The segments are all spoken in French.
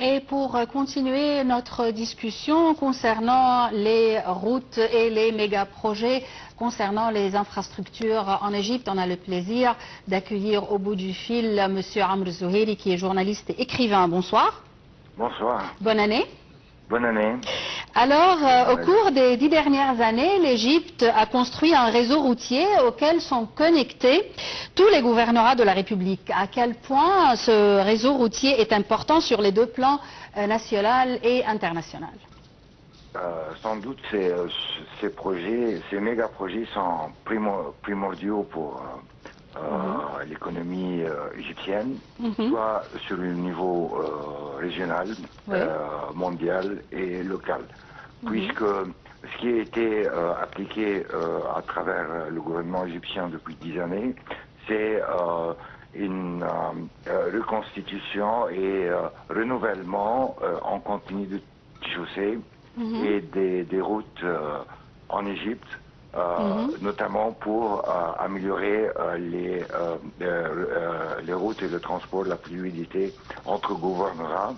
Et pour continuer notre discussion concernant les routes et les méga-projets, concernant les infrastructures en Égypte, on a le plaisir d'accueillir au bout du fil M. Amr Zouhiri, qui est journaliste et écrivain. Bonsoir. Bonsoir. Bonne année. Bonne année. Alors, au cours des 10 dernières années, l'Égypte a construit un réseau routier auquel sont connectés tous les gouvernorats de la République. À quel point ce réseau routier est important sur les deux plans, national et international? Sans doute, ces projets, ces méga-projets sont primordiaux pour l'économie égyptienne, soit sur le niveau régional, mondial et local. Puisque ce qui a été appliqué à travers le gouvernement égyptien depuis 10 années, c'est une reconstitution et renouvellement en continu de chaussées et des routes en Égypte, notamment pour améliorer les routes et le transport, la fluidité entre gouvernorats,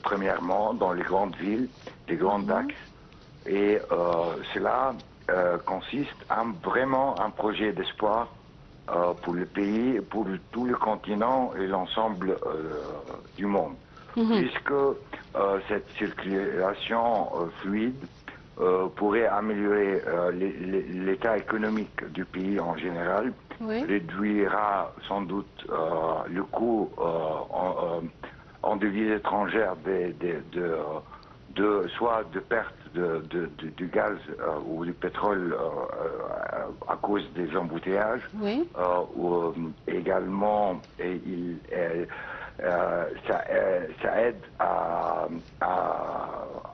premièrement dans les grandes villes, les grands axes. Et cela consiste en vraiment un projet d'espoir pour le pays, pour tout le continent et l'ensemble du monde. Puisque cette circulation fluide pourrait améliorer l'état économique du pays en général, réduira sans doute le coût en devises étrangères soit de perte du gaz ou du pétrole à cause des embouteillages, ou également ça aide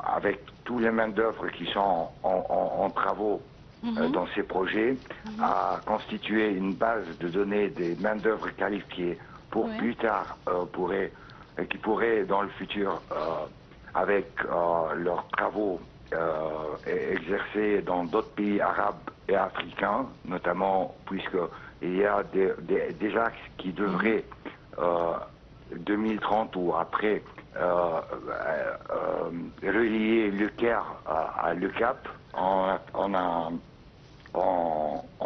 avec tous les main-d'œuvre qui sont en travaux dans ces projets, à constituer une base de données des main-d'œuvre qualifiées pour plus tard, qui pourraient dans le futur, avec leurs travaux exercés dans d'autres pays arabes et africains, notamment puisqu'il y a des axes qui devraient 2030 ou après relier le Caire à Le Cap en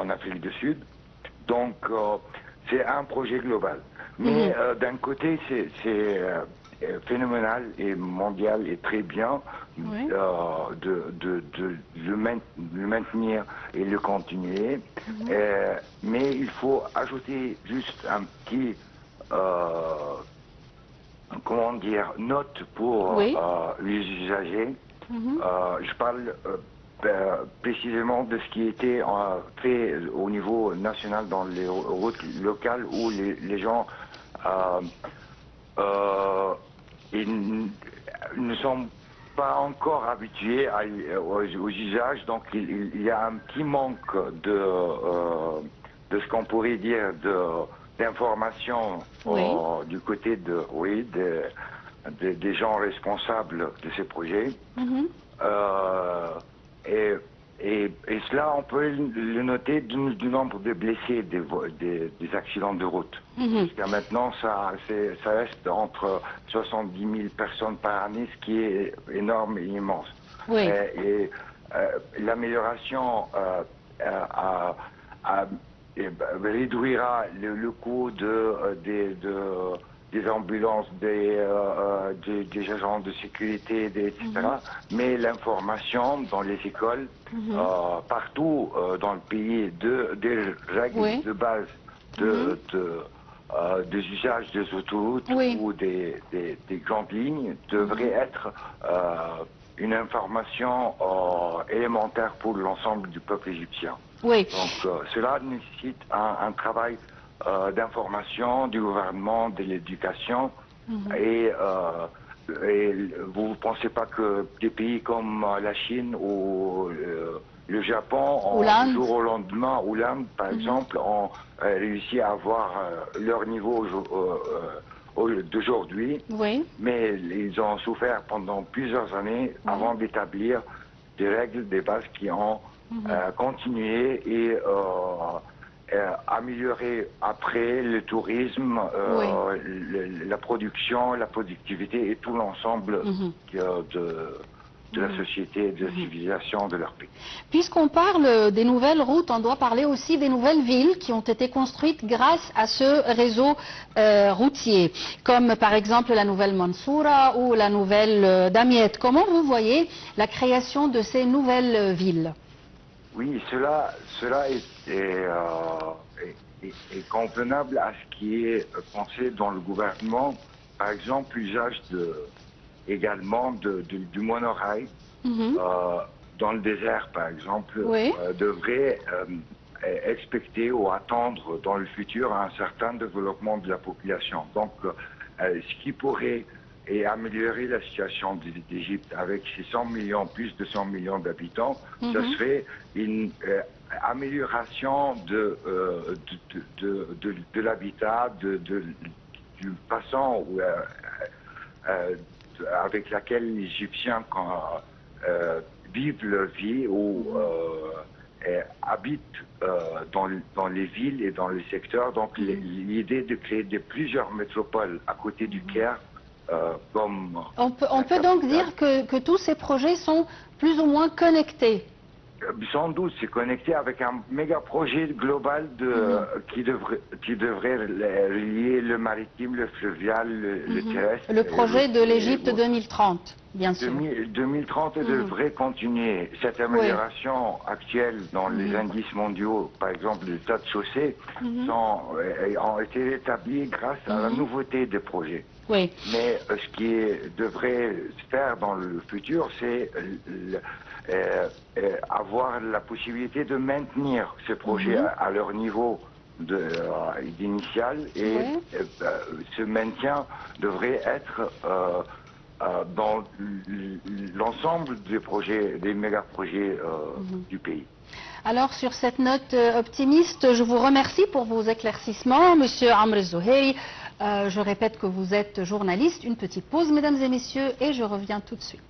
Afrique du Sud. Donc c'est un projet global. Mais d'un côté c'est phénoménal et mondial et très bien de le maintenir et le continuer. Mais il faut ajouter juste un petit comment dire, note pour les usagers. Je parle précisément de ce qui était fait au niveau national dans les routes locales où les gens ils ne sont pas encore habitués aux usages, donc il y a un petit manque de ce qu'on pourrait dire d'informations du côté des gens responsables de ces projets. Et cela, on peut le noter du nombre de blessés des accidents de route. Jusqu'à maintenant, ça reste entre 70 000 personnes par année, ce qui est énorme et immense. Et l'amélioration réduira le coût des ambulances, des agents de sécurité, etc. Mais l'information dans les écoles, partout dans le pays, des règles de base des usages des autoroutes ou des grandes lignes devrait être une information élémentaire pour l'ensemble du peuple égyptien. Donc cela nécessite un travail d'information du gouvernement, de l'éducation, et vous ne pensez pas que des pays comme la Chine ou le Japon, du jour au lendemain, ou l'Inde par exemple, ont réussi à avoir leur niveau d'aujourd'hui, mais ils ont souffert pendant plusieurs années avant d'établir des règles, des bases qui ont continué améliorer après le tourisme, la production, la productivité et tout l'ensemble de la société et de la civilisation de leur pays. Puisqu'on parle des nouvelles routes, on doit parler aussi des nouvelles villes qui ont été construites grâce à ce réseau routier, comme par exemple la nouvelle Mansoura ou la nouvelle Damiette. Comment vous voyez la création de ces nouvelles villes? Oui, cela est convenable à ce qui est pensé dans le gouvernement. Par exemple, l'usage également du monorail dans le désert, par exemple, devrait expecter ou attendre dans le futur un certain développement de la population. Donc, ce qui pourrait améliorer la situation d'Égypte avec ses 100 millions, plus de 100 millions d'habitants, ça serait une amélioration de l'habitat, du façon avec laquelle les Égyptiens vivent leur vie ou habitent dans les villes et dans les secteurs. Donc l'idée de créer plusieurs métropoles à côté du Caire, comme... On peut donc dire que tous ces projets sont plus ou moins connectés. Sans doute, c'est connecté avec un méga projet global qui devrait relier le maritime, le fluvial, le terrestre. Le projet de l'Égypte 2030, bien sûr. 2030 devrait continuer. Cette amélioration actuelle dans les indices mondiaux, par exemple les tas de chaussées, ont été établis grâce à la nouveauté des projets. Oui. Mais ce qui devrait se faire dans le futur, c'est avoir la possibilité de maintenir ces projets à leur niveau initial et ce maintien devrait être dans l'ensemble des projets, des méga-projets du pays. Alors, sur cette note optimiste, je vous remercie pour vos éclaircissements, Monsieur Amr Zouheiri. Je répète que vous êtes journaliste. Une petite pause, mesdames et messieurs, et je reviens tout de suite.